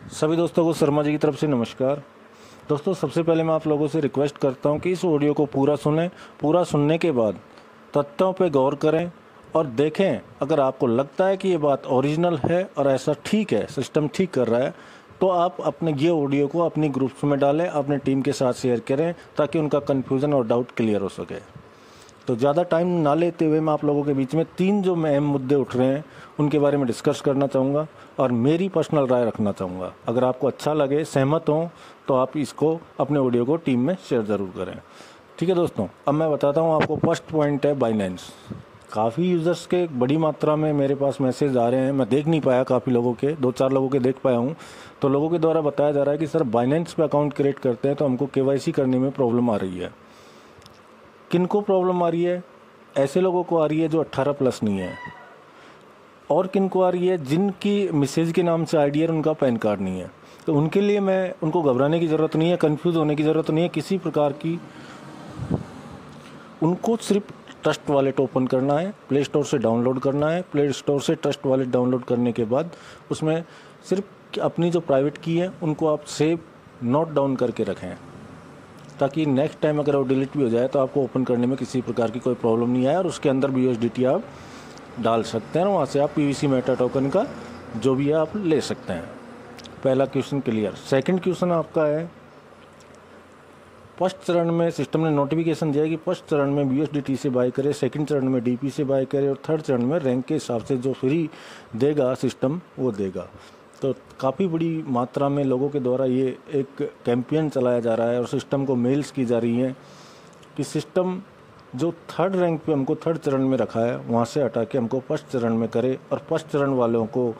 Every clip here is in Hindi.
सभी दोस्तों को शर्मा जी की तरफ से नमस्कार। दोस्तों, सबसे पहले मैं आप लोगों से रिक्वेस्ट करता हूं कि इस ऑडियो को पूरा सुनें। पूरा सुनने के बाद तथ्यों पे गौर करें और देखें, अगर आपको लगता है कि ये बात ओरिजिनल है और ऐसा ठीक है, सिस्टम ठीक कर रहा है, तो आप अपने ये ऑडियो को अपनी ग्रुप्स में डालें, अपने टीम के साथ शेयर करें ताकि उनका कन्फ्यूज़न और डाउट क्लियर हो सके। तो ज़्यादा टाइम ना लेते हुए मैं आप लोगों के बीच में 3 जो अहम मुद्दे उठ रहे हैं उनके बारे में डिस्कस करना चाहूँगा और मेरी पर्सनल राय रखना चाहूँगा। अगर आपको अच्छा लगे, सहमत हों, तो आप इसको अपने ऑडियो को टीम में शेयर ज़रूर करें। ठीक है दोस्तों, अब मैं बताता हूँ आपको। फर्स्ट पॉइंट है बाइनेंस। काफ़ी यूज़र्स के बड़ी मात्रा में मेरे पास मैसेज आ रहे हैं, मैं देख नहीं पाया, काफ़ी लोगों के 2-4 लोगों के देख पाया हूँ। तो लोगों के द्वारा बताया जा रहा है कि सर बाइनेंस पे अकाउंट क्रिएट करते हैं तो हमको KYC करने में प्रॉब्लम आ रही है। किनको प्रॉब्लम आ रही है? ऐसे लोगों को आ रही है जो 18+ नहीं है। और किनको आ रही है? जिनकी मिसेज के नाम से आईडी है, उनका पैन कार्ड नहीं है। तो उनके लिए मैं उनको घबराने की ज़रूरत नहीं है, कंफ्यूज होने की ज़रूरत नहीं है किसी प्रकार की। उनको सिर्फ ट्रस्ट वॉलेट ओपन करना है, प्ले स्टोर से डाउनलोड करना है। प्ले स्टोर से ट्रस्ट वॉलेट डाउनलोड करने के बाद उसमें सिर्फ अपनी जो प्राइवेट की है उनको आप सेव नोट डाउन करके रखें, ताकि नेक्स्ट टाइम अगर वो डिलीट भी हो जाए तो आपको ओपन करने में किसी प्रकार की कोई प्रॉब्लम नहीं आए और उसके अंदर BUSDT आप डाल सकते हैं और वहाँ से आप PVC मेटा टोकन का जो भी है आप ले सकते हैं। पहला क्वेश्चन क्लियर। सेकंड क्वेश्चन आपका है, फर्स्ट चरण में सिस्टम ने नोटिफिकेशन दिया है कि फर्स्ट चरण में BUSDT से बाय करे, सेकंड चरण में DP से बाय करे और थर्ड चरण में रैंक के हिसाब से जो फ्री देगा सिस्टम वो देगा। तो काफ़ी बड़ी मात्रा में लोगों के द्वारा ये एक कैंपेन चलाया जा रहा है और सिस्टम को मेल्स की जा रही हैं कि सिस्टम जो थर्ड रैंक पे हमको थर्ड चरण में रखा है वहाँ से हटा के हमको फर्स्ट चरण में करे और फर्स्ट चरण वालों को,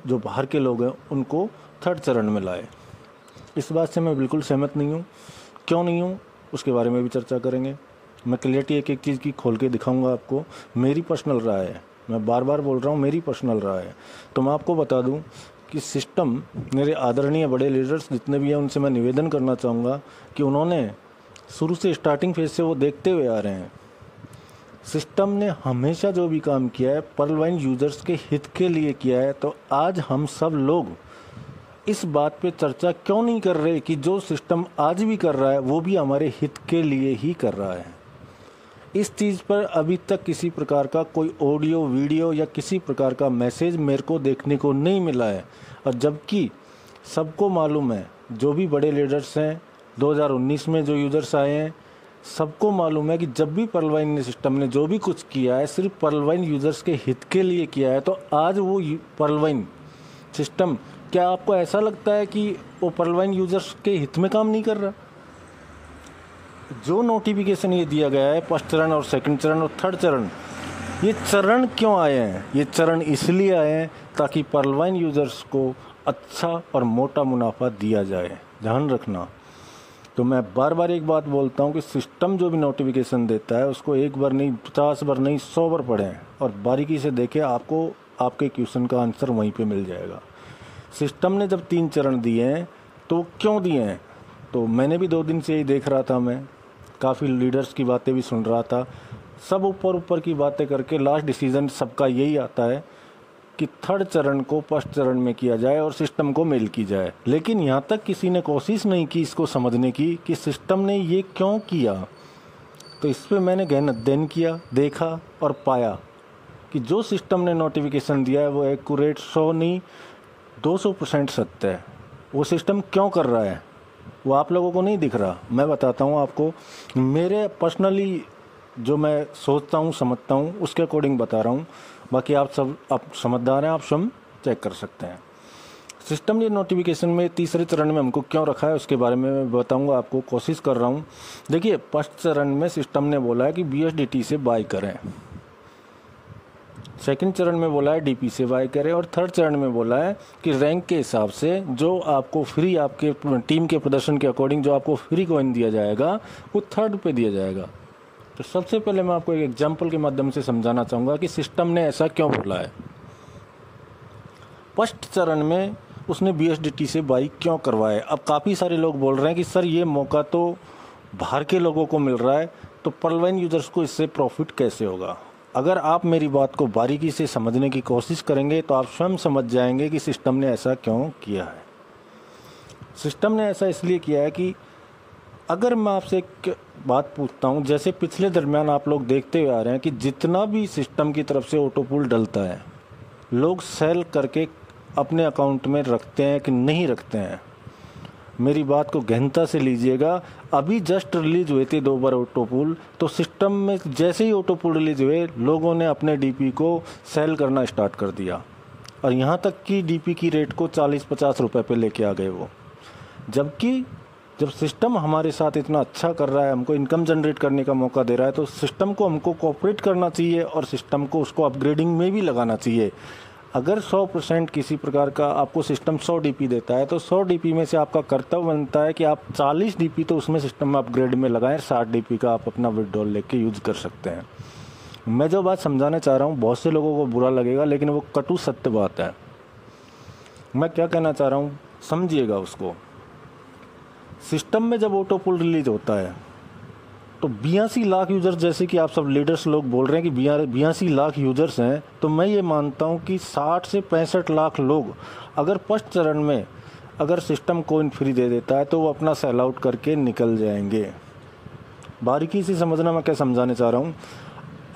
जो बाहर के लोग हैं, उनको थर्ड चरण में लाए। इस बात से मैं बिल्कुल सहमत नहीं हूँ। क्यों नहीं हूँ उसके बारे में भी चर्चा करेंगे। मैं क्लियरिटी एक एक चीज़ की खोल के दिखाऊँगा आपको। मेरी पर्सनल राय है, मैं बार बार बोल रहा हूँ, मेरी पर्सनल राय है। तो मैं आपको बता दूँ कि सिस्टम, मेरे आदरणीय बड़े लीडर्स जितने भी हैं उनसे मैं निवेदन करना चाहूँगा कि उन्होंने शुरू से स्टार्टिंग फेज से वो देखते हुए आ रहे हैं। सिस्टम ने हमेशा जो भी काम किया है पर्लवाइन यूज़र्स के हित के लिए किया है। तो आज हम सब लोग इस बात पे चर्चा क्यों नहीं कर रहे कि जो सिस्टम आज भी कर रहा है वो भी हमारे हित के लिए ही कर रहा है। इस चीज़ पर अभी तक किसी प्रकार का कोई ऑडियो, वीडियो या किसी प्रकार का मैसेज मेरे को देखने को नहीं मिला है। और जबकि सबको मालूम है, जो भी बड़े लीडर्स हैं 2019 में जो यूज़र्स आए हैं, सबको मालूम है कि जब भी पर्लवाइन ने सिस्टम ने जो भी कुछ किया है सिर्फ पर्लवाइन यूज़र्स के हित के लिए किया है। तो आज वो पर्लवाइन सिस्टम, क्या आपको ऐसा लगता है कि वो पर्लवाइन यूज़र्स के हित में काम नहीं कर रहा? जो नोटिफिकेशन ये दिया गया है फर्स्ट चरण और सेकंड चरण और थर्ड चरण, ये चरण क्यों आए हैं? ये चरण इसलिए आए हैं ताकि पर्लवाइन यूज़र्स को अच्छा और मोटा मुनाफा दिया जाए। ध्यान रखना। तो मैं बार बार एक बात बोलता हूँ कि सिस्टम जो भी नोटिफिकेशन देता है उसको एक बार नहीं, 50 बार नहीं, 100 बार पढ़ें और बारीकी से देखें, आपको आपके क्वेश्चन का आंसर वहीं पे मिल जाएगा। सिस्टम ने जब 3 चरण दिए हैं तो क्यों दिए हैं? तो मैंने भी 2 दिन से यही देख रहा था, मैं काफ़ी लीडर्स की बातें भी सुन रहा था। सब ऊपर की बातें करके लास्ट डिसीज़न सबका यही आता है कि थर्ड चरण को फर्स्ट चरण में किया जाए और सिस्टम को मेल की जाए। लेकिन यहाँ तक किसी ने कोशिश नहीं की इसको समझने की कि सिस्टम ने ये क्यों किया। तो इस पर मैंने गहन अध्ययन किया, देखा और पाया कि जो सिस्टम ने नोटिफिकेशन दिया है वो एक्यूरेट 100 नहीं 200% सत्य है। वो सिस्टम क्यों कर रहा है वो आप लोगों को नहीं दिख रहा। मैं बताता हूँ आपको, मेरे पर्सनली जो मैं सोचता हूँ, समझता हूँ, उसके अकॉर्डिंग बता रहा हूँ। बाकी आप समझदार हैं, आप स्वयं चेक कर सकते हैं। सिस्टम ने नोटिफिकेशन में तीसरे चरण में हमको क्यों रखा है उसके बारे में मैं बताऊँगा आपको, कोशिश कर रहा हूँ। देखिए, फर्स्ट चरण में सिस्टम ने बोला है कि BUSDT से बाय करें, सेकंड चरण में बोला है DP से बाय करें और थर्ड चरण में बोला है कि रैंक के हिसाब से जो आपको फ्री, आपके टीम के प्रदर्शन के अकॉर्डिंग जो आपको फ्री कॉइन दिया जाएगा वो थर्ड पे दिया जाएगा। तो सबसे पहले मैं आपको एक एग्जांपल के माध्यम से समझाना चाहूँगा कि सिस्टम ने ऐसा क्यों बोला है। फर्स्ट चरण में उसने BUSDT से बाई क्यों करवाया? अब काफ़ी सारे लोग बोल रहे हैं कि सर ये मौका तो बाहर के लोगों को मिल रहा है, तो पर्लवाइन यूज़र्स को इससे प्रॉफिट कैसे होगा? अगर आप मेरी बात को बारीकी से समझने की कोशिश करेंगे तो आप स्वयं समझ जाएंगे कि सिस्टम ने ऐसा क्यों किया है। सिस्टम ने ऐसा इसलिए किया है कि अगर मैं आपसे एक बात पूछता हूँ, जैसे पिछले दरमियान आप लोग देखते हुए आ रहे हैं कि जितना भी सिस्टम की तरफ से ऑटो पूल डलता है, लोग सेल करके अपने अकाउंट में रखते हैं कि नहीं रखते हैं। मेरी बात को गहनता से लीजिएगा। अभी जस्ट रिलीज हुए थे 2 बार ऑटो पूल, तो सिस्टम में जैसे ही ऑटो पूल रिलीज हुए, लोगों ने अपने डीपी को सेल करना स्टार्ट कर दिया, और यहाँ तक कि डीपी की रेट को 40-50 रुपये पे लेके आ गए वो। जबकि जब सिस्टम हमारे साथ इतना अच्छा कर रहा है, हमको इनकम जनरेट करने का मौका दे रहा है, तो सिस्टम को हमको कोऑपरेट करना चाहिए और सिस्टम को उसको अपग्रेडिंग में भी लगाना चाहिए। अगर 100% किसी प्रकार का आपको सिस्टम 100 डीपी देता है, तो 100 डीपी में से आपका कर्तव्य बनता है कि आप 40 डीपी तो उसमें सिस्टम में अपग्रेड में लगाएं, 60 डीपी का आप अपना विड्रॉल लेके यूज़ कर सकते हैं। मैं जो बात समझाना चाह रहा हूँ, बहुत से लोगों को बुरा लगेगा, लेकिन वो कटु सत्य बात है। मैं क्या कहना चाह रहा हूँ, समझिएगा उसको। सिस्टम में जब ऑटो पुल रिलीज होता है, तो 82 लाख यूज़र्स, जैसे कि आप सब लीडर्स लोग बोल रहे हैं कि 82 लाख यूज़र्स हैं, तो मैं ये मानता हूँ कि 60 से 65 लाख लोग अगर फर्स्ट चरण में अगर सिस्टम कोइन फ्री दे देता है, तो वो अपना सेल आउट करके निकल जाएंगे। बारीकी से समझना मैं क्या समझाने चाह रहा हूँ।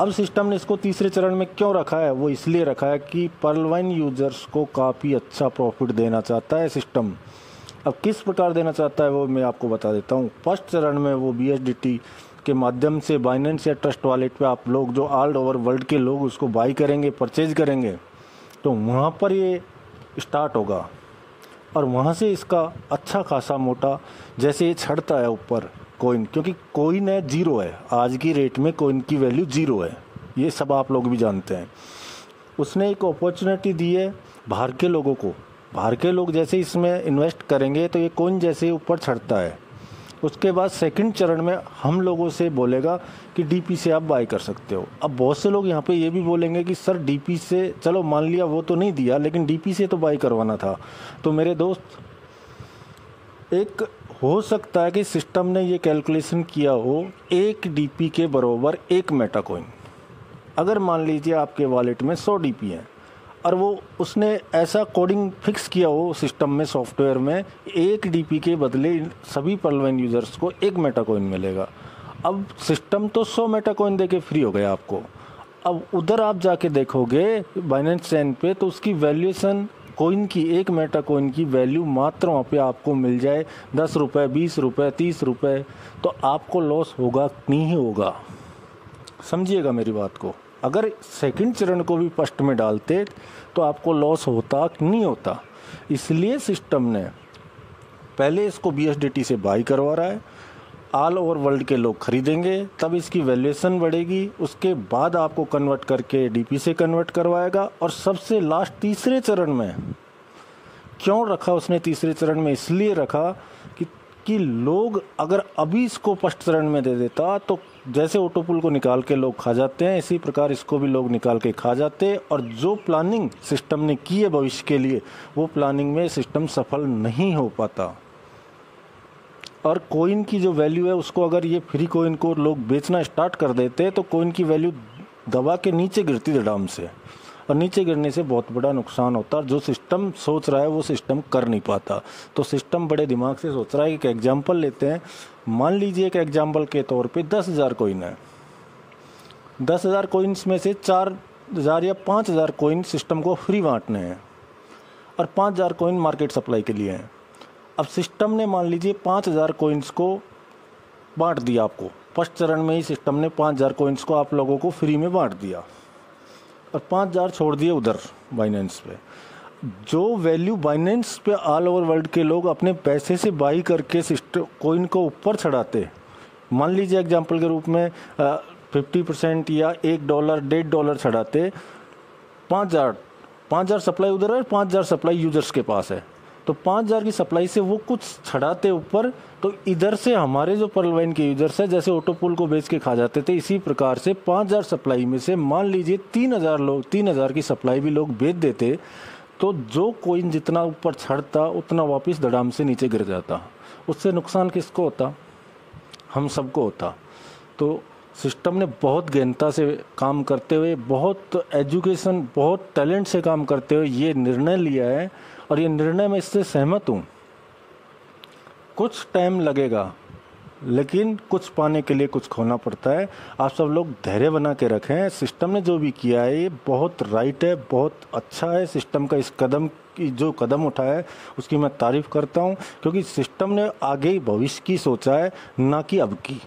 अब सिस्टम ने इसको तीसरे चरण में क्यों रखा है? वो इसलिए रखा है कि पर्लवाइन यूज़र्स को काफ़ी अच्छा प्रॉफिट देना चाहता है सिस्टम। अब किस प्रकार देना चाहता है वो मैं आपको बता देता हूँ। फर्स्ट चरण में वो BSDT के माध्यम से बाइनेंस या ट्रस्ट वॉलेट पे आप लोग जो ऑल ओवर वर्ल्ड के लोग उसको बाई करेंगे, परचेज करेंगे, तो वहाँ पर ये स्टार्ट होगा और वहाँ से इसका अच्छा खासा मोटा, जैसे ये चढ़ता है ऊपर कोइन, क्योंकि कोइन है जीरो है, आज की रेट में कोइन की वैल्यू जीरो है, ये सब आप लोग भी जानते हैं। उसने एक अपॉर्चुनिटी दी है बाहर के लोगों को। बाहर के लोग जैसे इसमें इन्वेस्ट करेंगे तो ये कोइन जैसे ऊपर चढ़ता है। उसके बाद सेकंड चरण में हम लोगों से बोलेगा कि डीपी से आप बाई कर सकते हो। अब बहुत से लोग यहाँ पे ये भी बोलेंगे कि सर डीपी से, चलो मान लिया वो तो नहीं दिया, लेकिन डीपी से तो बाई करवाना था। तो मेरे दोस्त, एक हो सकता है कि सिस्टम ने ये कैलकुलेशन किया हो, 1 डीपी के बराबर 1 मेटा कॉइन। अगर मान लीजिए आपके वॉलेट में 100 डीपी है और वो उसने ऐसा कोडिंग फिक्स किया हो सिस्टम में, सॉफ्टवेयर में, 1 डीपी के बदले सभी पर्लवाइन यूज़र्स को 1 मेटा कॉइन मिलेगा। अब सिस्टम तो 100 मेटा कॉइन दे के फ्री हो गया आपको। अब उधर आप जाके देखोगे बाइनेंस चैन पे, तो उसकी वैल्यूएशन कोइन की, 1 मेटा कॉइन की वैल्यू मात्र वहाँ पे आपको मिल जाए 10 रुपये, 20 रुपये, 30 रुपये। तो आपको लॉस होगा नहीं होगा? समझिएगा मेरी बात को। अगर सेकंड चरण को भी फर्स्ट में डालते तो आपको लॉस होता कि नहीं होता? इसलिए सिस्टम ने पहले इसको BSDT से बाई करवा रहा है, ऑल ओवर वर्ल्ड के लोग खरीदेंगे, तब इसकी वैल्यूएशन बढ़ेगी, उसके बाद आपको कन्वर्ट करके DP से कन्वर्ट करवाएगा। और सबसे लास्ट तीसरे चरण में क्यों रखा उसने तीसरे चरण में? इसलिए रखा कि लोग अगर अभी इसको फर्स्ट चरण में दे देता, तो जैसे ऑटोपुल को निकाल के लोग खा जाते हैं, इसी प्रकार इसको भी लोग निकाल के खा जाते, और जो प्लानिंग सिस्टम ने की है भविष्य के लिए, वो प्लानिंग में सिस्टम सफल नहीं हो पाता। और कोइन की जो वैल्यू है उसको अगर ये फ्री कोइन को लोग बेचना स्टार्ट कर देते, तो कोइन की वैल्यू दबा के नीचे गिरती धड़ाम से, और नीचे गिरने से बहुत बड़ा नुकसान होता है। जो सिस्टम सोच रहा है वो सिस्टम कर नहीं पाता। तो सिस्टम बड़े दिमाग से सोच रहा है। एक एग्जांपल लेते हैं, मान लीजिए एक एग्जांपल के तौर पे 10,000 कोइन है। 10,000 कोइंस में से 4,000 या 5,000 कोइन सिस्टम को फ्री बांटने हैं और 5,000 कोइन मार्केट सप्लाई के लिए हैं। अब सिस्टम ने मान लीजिए 5,000 कोइंस को बांट दिया आपको, फर्स्ट चरण में ही सिस्टम ने 5,000 कोइंस को आप लोगों को फ्री में बांट दिया और 5,000 छोड़ दिए उधर बाइनेंस पे। जो वैल्यू बाइनेंस पे ऑल ओवर वर्ल्ड के लोग अपने पैसे से बाई करके सिस्टम कोइन को ऊपर चढ़ाते, मान लीजिए एग्जांपल के रूप में 50% या $1, $1.5 चढ़ाते, 5,000 सप्लाई उधर है, 5,000 सप्लाई यूजर्स के पास है, तो 5,000 की सप्लाई से वो कुछ चढ़ाते ऊपर, तो इधर से हमारे जो पर्लवाइन के यूजर्स है, जैसे ऑटोपुल को बेच के खा जाते थे, इसी प्रकार से 5,000 सप्लाई में से मान लीजिए 3,000 की सप्लाई भी लोग बेच देते, तो जो कोइन जितना ऊपर चढ़ता उतना वापस धड़ाम से नीचे गिर जाता। उससे नुकसान किसको होता? हम सबको होता। तो सिस्टम ने बहुत गहनता से काम करते हुए, बहुत एजुकेशन, बहुत टैलेंट से काम करते हुए ये निर्णय लिया है, और ये निर्णय मैं इससे सहमत हूँ। कुछ टाइम लगेगा, लेकिन कुछ पाने के लिए कुछ खोना पड़ता है। आप सब लोग धैर्य बना के रखें। सिस्टम ने जो भी किया है ये बहुत राइट है, बहुत अच्छा है। सिस्टम का इस कदम की जो कदम उठाया है उसकी मैं तारीफ़ करता हूँ, क्योंकि सिस्टम ने आगे भविष्य की सोचा है, ना कि अब की।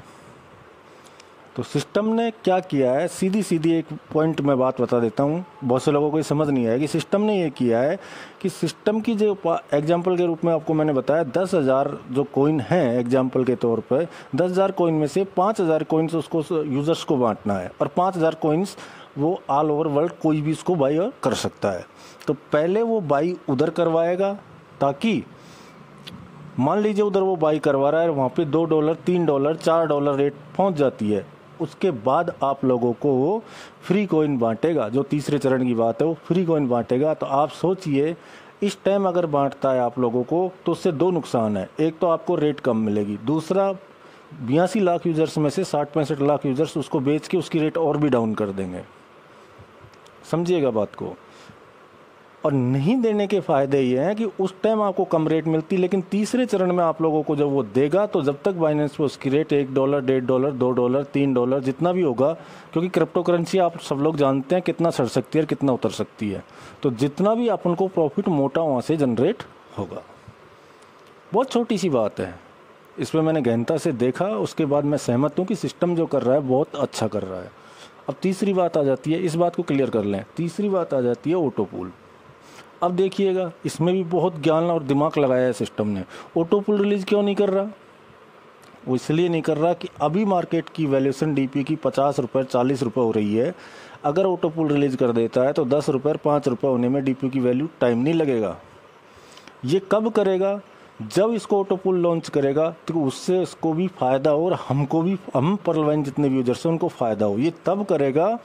तो सिस्टम ने क्या किया है, सीधी सीधी एक पॉइंट में बात बता देता हूँ, बहुत से लोगों को ये समझ नहीं आएगी। सिस्टम ने ये किया है कि सिस्टम की जो एग्जाम्पल के रूप में आपको मैंने बताया 10,000 जो कॉइन हैं एग्जाम्पल के तौर पर, 10,000 कॉइन में से 5,000 कॉइन्स उसको यूज़र्स को बांटना है और 5,000 कॉइन्स वो ऑल ओवर वर्ल्ड कोई भी उसको बाई कर सकता है। तो पहले वो बाई उधर करवाएगा, ताकि मान लीजिए उधर वो बाई करवा रहा है, वहाँ पे $2, $3, $4 रेट पहुँच जाती है। उसके बाद आप लोगों को वो फ्री कॉइन बांटेगा। जो तीसरे चरण की बात है वो फ्री कॉइन बांटेगा। तो आप सोचिए, इस टाइम अगर बांटता है आप लोगों को तो उससे दो नुकसान है। एक तो आपको रेट कम मिलेगी, दूसरा 82 लाख यूज़र्स में से 60-65 लाख यूज़र्स उसको बेच के उसकी रेट और भी डाउन कर देंगे। समझिएगा बात को। और नहीं देने के फ़ायदे ये हैं कि उस टाइम आपको कम रेट मिलती, लेकिन तीसरे चरण में आप लोगों को जब वो देगा तो जब तक बाइनेंस पे उसकी रेट $1, $1.5, $2, $3 जितना भी होगा, क्योंकि क्रिप्टो करेंसी आप सब लोग जानते हैं कितना चढ़ सकती है और कितना उतर सकती है, तो जितना भी अपन को प्रॉफिट मोटा वहाँ से जनरेट होगा। बहुत छोटी सी बात है, इस पर मैंने गहनता से देखा, उसके बाद मैं सहमत हूँ कि सिस्टम जो कर रहा है बहुत अच्छा कर रहा है। अब तीसरी बात आ जाती है, इस बात को क्लियर कर लें, तीसरी बात आ जाती है ऑटो पूल। अब देखिएगा, इसमें भी बहुत ज्ञान और दिमाग लगाया है सिस्टम ने। ऑटो पूल रिलीज़ क्यों नहीं कर रहा? वो इसलिए नहीं कर रहा कि अभी मार्केट की वैल्यूएशन डीपी की ₹50 ₹40 हो रही है। अगर ऑटो पूल रिलीज़ कर देता है तो ₹10 ₹5 होने में डीपी की वैल्यू टाइम नहीं लगेगा। ये कब करेगा? जब इसको ऑटो पूल लॉन्च करेगा तो उससे उसको भी फ़ायदा हो और हमको भी, हम पर्लवाइन जितने भी यूजर्स हैं उनको फ़ायदा हो। ये तब करेगा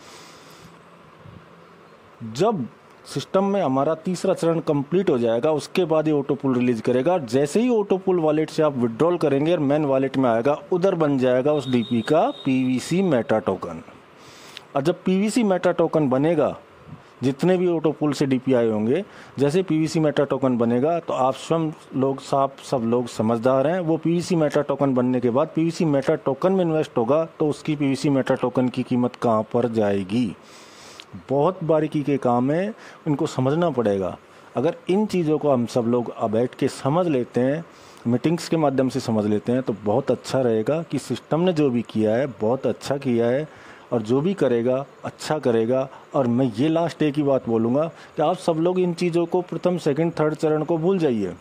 जब सिस्टम में हमारा तीसरा चरण कंप्लीट हो जाएगा, उसके बाद ये ऑटो पूल रिलीज करेगा। जैसे ही ऑटो पूल वॉलेट से आप विड्रॉल करेंगे और मेन वॉलेट में आएगा, उधर बन जाएगा उस डीपी का पीवीसी मेटा टोकन। और जब पीवीसी मेटा टोकन बनेगा, जितने भी ऑटो पूल से डीपी आए होंगे, जैसे पीवीसी मेटा टोकन बनेगा तो आप स्वयं लोग सब लोग समझदार हैं, वो पीवीसी मेटा टोकन बनने के बाद पीवीसी मेटा टोकन में इन्वेस्ट होगा तो उसकी पीवीसी मेटा टोकन की कीमत कहाँ पर जाएगी। बहुत बारीकी के काम है, इनको समझना पड़ेगा। अगर इन चीज़ों को हम सब लोग बैठ के समझ लेते हैं, मीटिंग्स के माध्यम से समझ लेते हैं, तो बहुत अच्छा रहेगा कि सिस्टम ने जो भी किया है बहुत अच्छा किया है और जो भी करेगा अच्छा करेगा। और मैं ये लास्ट एक ही बात बोलूँगा कि आप सब लोग इन चीज़ों को प्रथम, सेकंड, थर्ड चरण को भूल जाइए।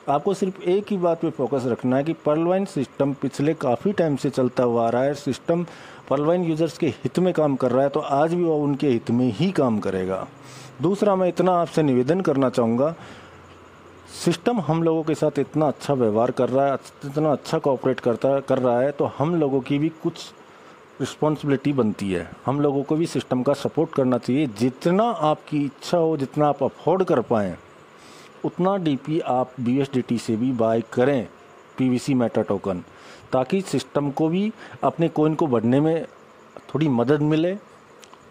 आपको सिर्फ एक ही बात पे फोकस रखना है कि पर्लवाइन सिस्टम पिछले काफ़ी टाइम से चलता हुआ आ रहा है। सिस्टम पर्लवाइन यूज़र्स के हित में काम कर रहा है, तो आज भी वो उनके हित में ही काम करेगा। दूसरा, मैं इतना आपसे निवेदन करना चाहूँगा, सिस्टम हम लोगों के साथ इतना अच्छा व्यवहार कर रहा है, इतना अच्छा कोऑपरेट कर रहा है, तो हम लोगों की भी कुछ रिस्पॉन्सिबिलिटी बनती है। हम लोगों को भी सिस्टम का सपोर्ट करना चाहिए। जितना आपकी इच्छा हो, जितना आप अफोर्ड कर पाएँ, उतना डीपी आप BUSDT से भी बाय करें, पीवीसी मेटा टोकन, ताकि सिस्टम को भी अपने कॉइन को बढ़ने में थोड़ी मदद मिले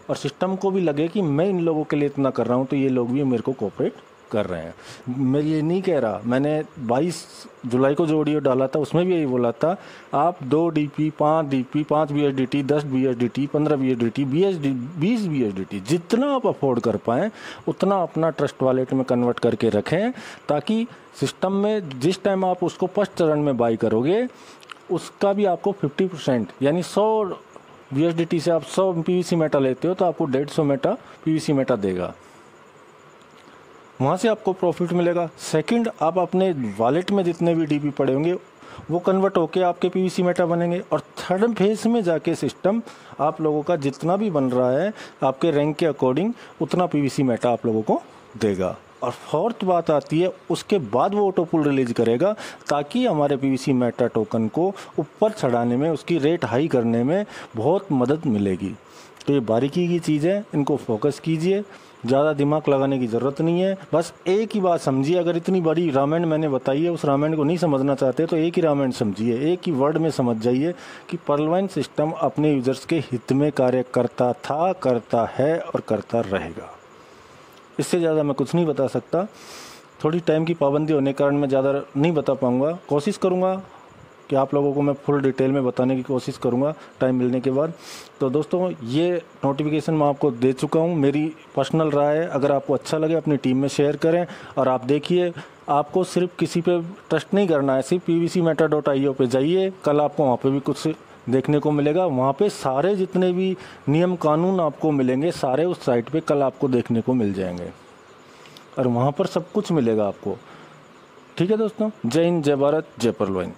और सिस्टम को भी लगे कि मैं इन लोगों के लिए इतना कर रहा हूँ तो ये लोग भी मेरे को कोऑपरेट कर रहे हैं। मैं ये नहीं कह रहा, मैंने 22 जुलाई को जो ऑडियो डाला था उसमें भी यही बोला था, आप 2 DP, 5 DP, 5 BUSDT, 10 BUSDT, 15 BUSDT, 20 BUSDT, जितना आप अफोर्ड कर पाएँ उतना अपना ट्रस्ट वॉलेट में कन्वर्ट करके रखें, ताकि सिस्टम में जिस टाइम आप उसको फर्स्ट चरण में बाई करोगे उसका भी आपको 50%, यानी 100 BUSDT से आप 100 पीवीसी मेटा लेते हो तो आपको 150 मेटा पीवीसी मेटा देगा, वहाँ से आपको प्रॉफिट मिलेगा। सेकंड, आप अपने वॉलेट में जितने भी डीपी पड़े होंगे वो कन्वर्ट होके आपके पीवीसी मेटा बनेंगे। और थर्ड फेज में जाके सिस्टम आप लोगों का जितना भी बन रहा है आपके रैंक के अकॉर्डिंग उतना पीवीसी मेटा आप लोगों को देगा। और फोर्थ बात आती है, उसके बाद वो ऑटो पूल रिलीज करेगा ताकि हमारे पीवीसी मेटा टोकन को ऊपर चढ़ाने में, उसकी रेट हाई करने में बहुत मदद मिलेगी। तो ये बारीकी की चीज़ है, इनको फोकस कीजिए, ज़्यादा दिमाग लगाने की ज़रूरत नहीं है। बस एक ही बात समझिए, अगर इतनी बड़ी रामायण मैंने बताई है, उस रामायण को नहीं समझना चाहते तो एक ही रामायण समझिए, एक ही वर्ड में समझ जाइए कि पर्लवाइन सिस्टम अपने यूजर्स के हित में कार्य करता था, करता है और करता रहेगा। इससे ज़्यादा मैं कुछ नहीं बता सकता। थोड़ी टाइम की पाबंदी होने के कारण मैं ज़्यादा नहीं बता पाऊँगा, कोशिश करूँगा कि आप लोगों को मैं फुल डिटेल में बताने की कोशिश करूँगा टाइम मिलने के बाद। तो दोस्तों ये नोटिफिकेशन मैं आपको दे चुका हूँ, मेरी पर्सनल राय है। अगर आपको अच्छा लगे अपनी टीम में शेयर करें और आप देखिए। आपको सिर्फ किसी पे ट्रस्ट नहीं करना है, सिर्फ pvcmatter.io पे जाइए, कल आपको वहाँ पे भी कुछ देखने को मिलेगा। वहाँ पे सारे जितने भी नियम कानून आपको मिलेंगे सारे उस साइट पे कल आपको देखने को मिल जाएंगे और वहाँ पर सब कुछ मिलेगा आपको। ठीक है दोस्तों, जय हिंद, जय भारत, जय परलवाइन।